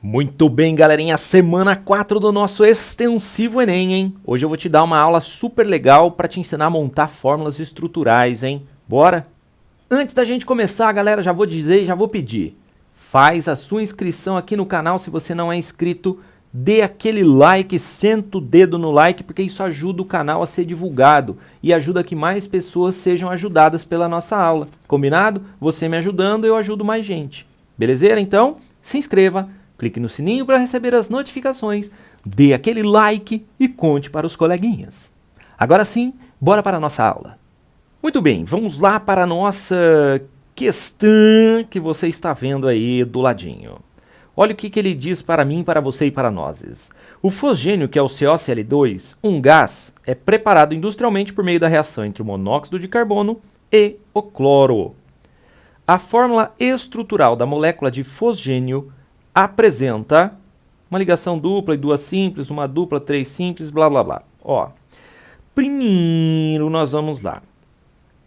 Muito bem, galerinha, semana 4 do nosso extensivo Enem, hein? Hoje eu vou te dar uma aula super legal para te ensinar a montar fórmulas estruturais, hein? Bora? Antes da gente começar, galera, já vou dizer e já vou pedir. Faz a sua inscrição aqui no canal se você não é inscrito. Dê aquele like, senta o dedo no like, porque isso ajuda o canal a ser divulgado e ajuda que mais pessoas sejam ajudadas pela nossa aula. Combinado? Você me ajudando, eu ajudo mais gente. Belezeira? Então, se inscreva. Clique no sininho para receber as notificações, dê aquele like e conte para os coleguinhas. Agora sim, bora para a nossa aula. Muito bem, vamos lá para a nossa questão que você está vendo aí do ladinho. Olha o que ele diz para mim, para você e para nós. O fosgênio, que é o CoCl2, um gás, é preparado industrialmente por meio da reação entre o monóxido de carbono e o cloro. A fórmula estrutural da molécula de fosgênio apresenta uma ligação dupla e duas simples, uma dupla, três simples, blá blá blá. Ó, primeiro nós vamos lá.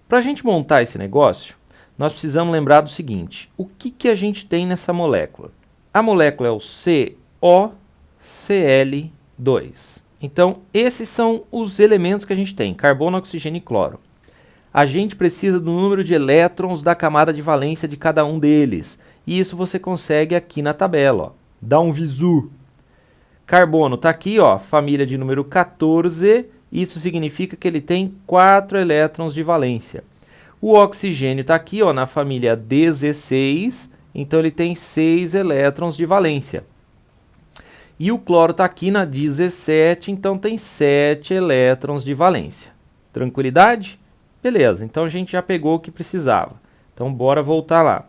Para a gente montar esse negócio, nós precisamos lembrar do seguinte: o que a gente tem nessa molécula? A molécula é o CoCl2. Então, esses são os elementos que a gente tem: carbono, oxigênio e cloro. A gente precisa do número de elétrons da camada de valência de cada um deles. E isso você consegue aqui na tabela, ó. Dá um visu. Carbono está aqui, ó, família de número 14. Isso significa que ele tem 4 elétrons de valência. O oxigênio está aqui, ó, na família 16. Então ele tem 6 elétrons de valência. E o cloro está aqui na 17. Então tem 7 elétrons de valência. Tranquilidade? Beleza, então a gente já pegou o que precisava. Então bora voltar lá.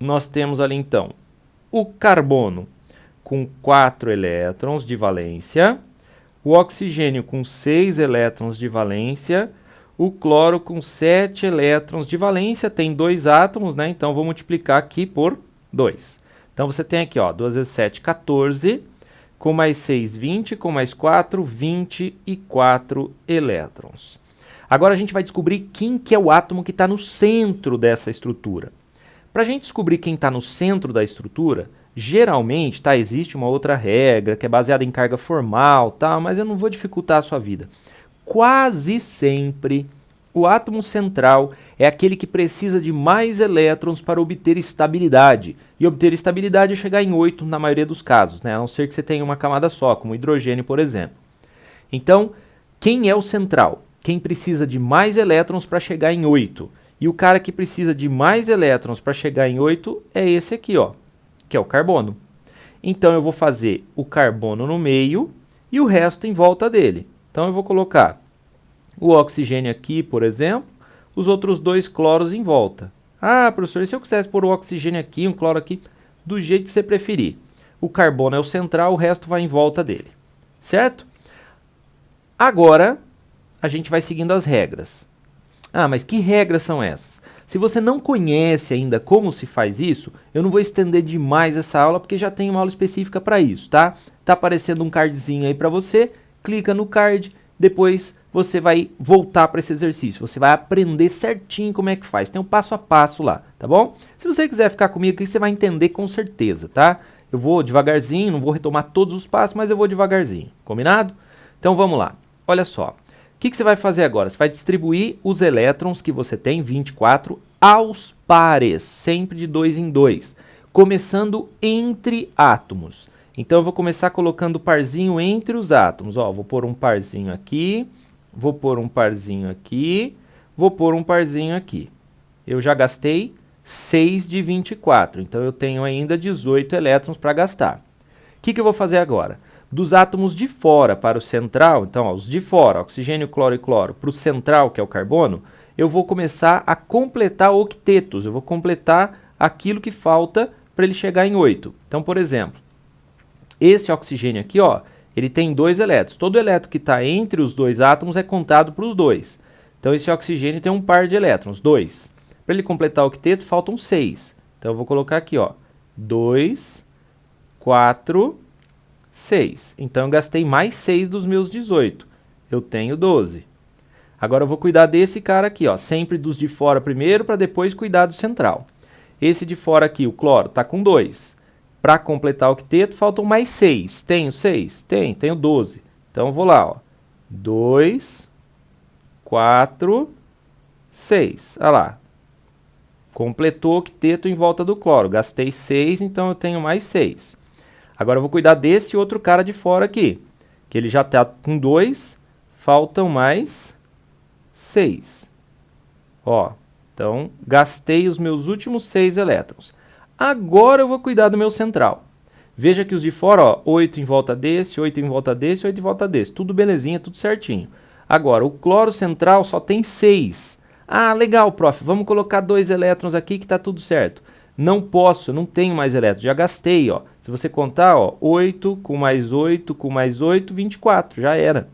Nós temos ali então o carbono com 4 elétrons de valência, o oxigênio com 6 elétrons de valência, o cloro com 7 elétrons de valência, tem 2 átomos, né? Então vou multiplicar aqui por 2. Então você tem aqui, ó, 2 vezes 7, 14, com mais 6, 20, com mais 4, 24 elétrons. Agora a gente vai descobrir quem que é o átomo que está no centro dessa estrutura. Para a gente descobrir quem está no centro da estrutura, geralmente existe uma outra regra que é baseada em carga formal, mas eu não vou dificultar a sua vida. Quase sempre, o átomo central é aquele que precisa de mais elétrons para obter estabilidade. E obter estabilidade é chegar em 8 na maioria dos casos, né? A não ser que você tenha uma camada só, como o hidrogênio, por exemplo. Então, quem é o central? Quem precisa de mais elétrons para chegar em 8. E o cara que precisa de mais elétrons para chegar em 8 é esse aqui, ó, que é o carbono. Então eu vou fazer o carbono no meio e o resto em volta dele. Então eu vou colocar o oxigênio aqui, por exemplo, os outros 2 cloros em volta. Ah, professor, e se eu quisesse pôr o oxigênio aqui, um cloro aqui, do jeito que você preferir. O carbono é o central, o resto vai em volta dele. Certo? Agora a gente vai seguindo as regras. Ah, mas que regras são essas? Se você não conhece ainda como se faz isso, eu não vou estender demais essa aula, porque já tem uma aula específica para isso, tá? Tá aparecendo um cardzinho aí para você, clica no card, depois você vai voltar para esse exercício. Você vai aprender certinho como é que faz. Tem um passo a passo lá, tá bom? Se você quiser ficar comigo aqui, você vai entender com certeza, tá? Eu vou devagarzinho, não vou retomar todos os passos, mas eu vou devagarzinho, combinado? Então vamos lá, olha só. O que você vai fazer agora? Você vai distribuir os elétrons que você tem, 24, aos pares, sempre de 2 em 2, começando entre átomos. Então eu vou começar colocando o parzinho entre os átomos. Ó, vou pôr um parzinho aqui, vou pôr um parzinho aqui, vou pôr um parzinho aqui. Eu já gastei 6 de 24, então eu tenho ainda 18 elétrons para gastar. O que eu vou fazer agora? Dos átomos de fora para o central, então ó, os de fora, oxigênio, cloro e cloro, para o central, que é o carbono, eu vou começar a completar octetos, eu vou completar aquilo que falta para ele chegar em 8. Então, por exemplo, esse oxigênio aqui, ó, ele tem 2 elétrons. Todo elétron que está entre os 2 átomos é contado para os 2. Então, esse oxigênio tem um par de elétrons, 2. Para ele completar o octeto, faltam 6. Então, eu vou colocar aqui, ó, 2, 4... 6. Então eu gastei mais 6 dos meus 18. Eu tenho 12. Agora eu vou cuidar desse cara aqui, ó, sempre dos de fora primeiro, para depois cuidar do central. Esse de fora aqui, o cloro, está com 2. Para completar o octeto, faltam mais 6. Tenho 6? Tenho 12. Então, eu vou lá, ó. 2, 4, 6. Olha lá. Completou o octeto em volta do cloro. Gastei 6, então eu tenho mais 6. Agora eu vou cuidar desse outro cara de fora aqui. Que ele já está com 2. Faltam mais 6. Ó, então gastei os meus últimos 6 elétrons. Agora eu vou cuidar do meu central. Veja que os de fora, ó, 8 em volta desse, 8 em volta desse, 8 em volta desse. Tudo belezinha, tudo certinho. Agora, o cloro central só tem 6. Ah, legal, prof. Vamos colocar 2 elétrons aqui que está tudo certo. Não posso, não tenho mais elétrons. Já gastei, ó. Se você contar, ó, 8 com mais 8 com mais 8, 24. Já era.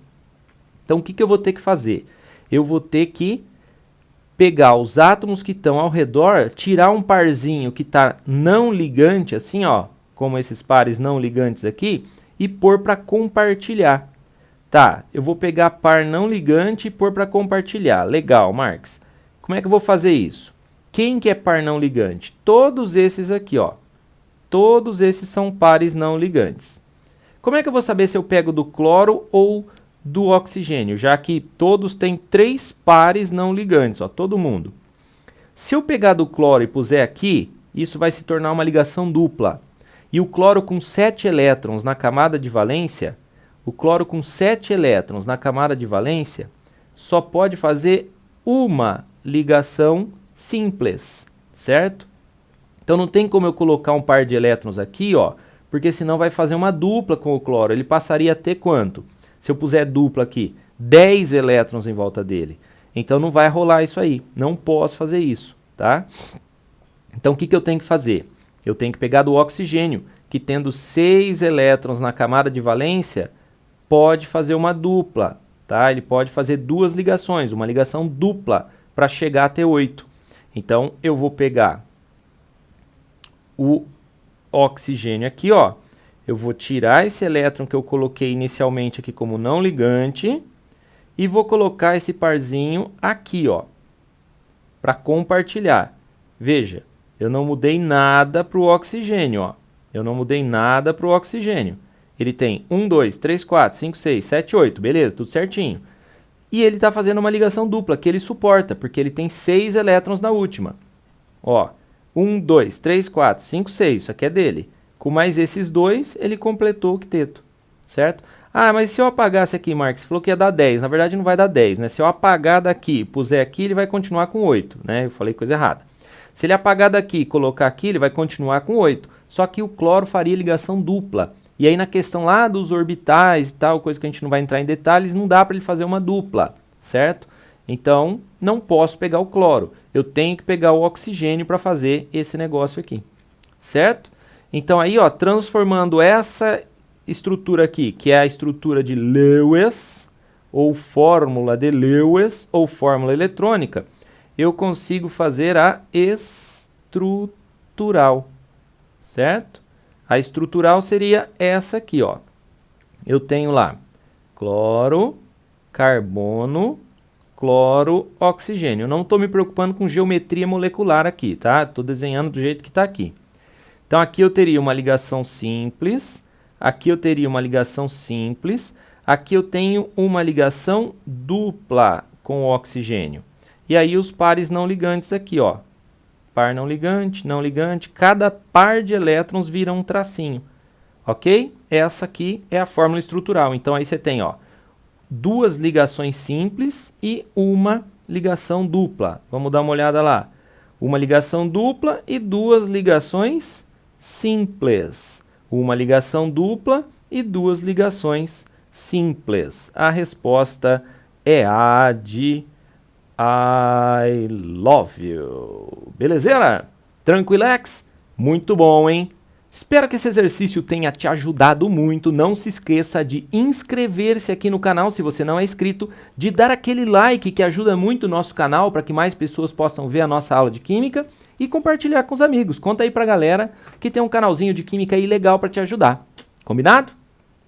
Então, o que eu vou ter que fazer? Eu vou ter que pegar os átomos que estão ao redor, tirar um parzinho que está não ligante, assim, ó, como esses pares não ligantes aqui, e pôr para compartilhar. Tá, eu vou pegar par não ligante e pôr para compartilhar. Legal, Marx. Como é que eu vou fazer isso? Quem que é par não ligante? Todos esses aqui, ó. Todos esses são pares não ligantes. Como é que eu vou saber se eu pego do cloro ou do oxigênio, já que todos têm 3 pares não ligantes, ó, todo mundo. Se eu pegar do cloro e puser aqui, isso vai se tornar uma ligação dupla. E o cloro com 7 elétrons na camada de valência, só pode fazer uma ligação simples, certo? Então não tem como eu colocar um par de elétrons aqui, ó, porque senão vai fazer uma dupla com o cloro. Ele passaria a ter quanto? Se eu puser dupla aqui, 10 elétrons em volta dele. Então não vai rolar isso aí. Não posso fazer isso, tá? Então o que eu tenho que fazer? Eu tenho que pegar do oxigênio, que tendo 6 elétrons na camada de valência, pode fazer uma dupla, tá? Ele pode fazer 2 ligações, uma ligação dupla, para chegar até 8. Então eu vou pegar o oxigênio aqui, ó. Eu vou tirar esse elétron que eu coloquei inicialmente aqui como não ligante e vou colocar esse parzinho aqui, ó, para compartilhar. Veja, eu não mudei nada para o oxigênio, ó. Eu não mudei nada para o oxigênio. Ele tem 1, 2, 3, 4, 5, 6, 7, 8, beleza, tudo certinho. E ele está fazendo uma ligação dupla, que ele suporta, porque ele tem 6 elétrons na última. Ó, 1, 2, 3, 4, 5, 6, isso aqui é dele. Com mais esses 2, ele completou o octeto, certo? Ah, mas se eu apagasse aqui, Marx, você falou que ia dar 10. Na verdade, não vai dar 10, né? Se eu apagar daqui e puser aqui, ele vai continuar com 8, né? Eu falei coisa errada. Se ele apagar daqui e colocar aqui, ele vai continuar com 8. Só que o cloro faria ligação dupla. E aí, na questão lá dos orbitais e tal, coisa que a gente não vai entrar em detalhes, não dá para ele fazer uma dupla, certo? Então, não posso pegar o cloro. Eu tenho que pegar o oxigênio para fazer esse negócio aqui, certo? Então aí, ó, transformando essa estrutura aqui, que é a estrutura de Lewis, ou fórmula de Lewis, ou fórmula eletrônica, eu consigo fazer a estrutural, certo? A estrutural seria essa aqui, ó. Eu tenho lá cloro, carbono, cloro, oxigênio. Eu não estou me preocupando com geometria molecular aqui, tá? Estou desenhando do jeito que está aqui. Então, aqui eu teria uma ligação simples, aqui eu teria uma ligação simples, aqui eu tenho uma ligação dupla com o oxigênio. E aí os pares não ligantes aqui, ó. Par não ligante, cada par de elétrons vira um tracinho, ok? Essa aqui é a fórmula estrutural. Então, aí você tem, ó, 2 ligações simples e uma ligação dupla. Vamos dar uma olhada lá. Uma ligação dupla e 2 ligações simples. Uma ligação dupla e 2 ligações simples. A resposta é a de I love you. Belezeira? Tranquilex? Muito bom, hein? Espero que esse exercício tenha te ajudado muito. Não se esqueça de inscrever-se aqui no canal se você não é inscrito, de dar aquele like que ajuda muito o nosso canal para que mais pessoas possam ver a nossa aula de Química e compartilhar com os amigos. Conta aí pra galera que tem um canalzinho de Química aí legal para te ajudar. Combinado?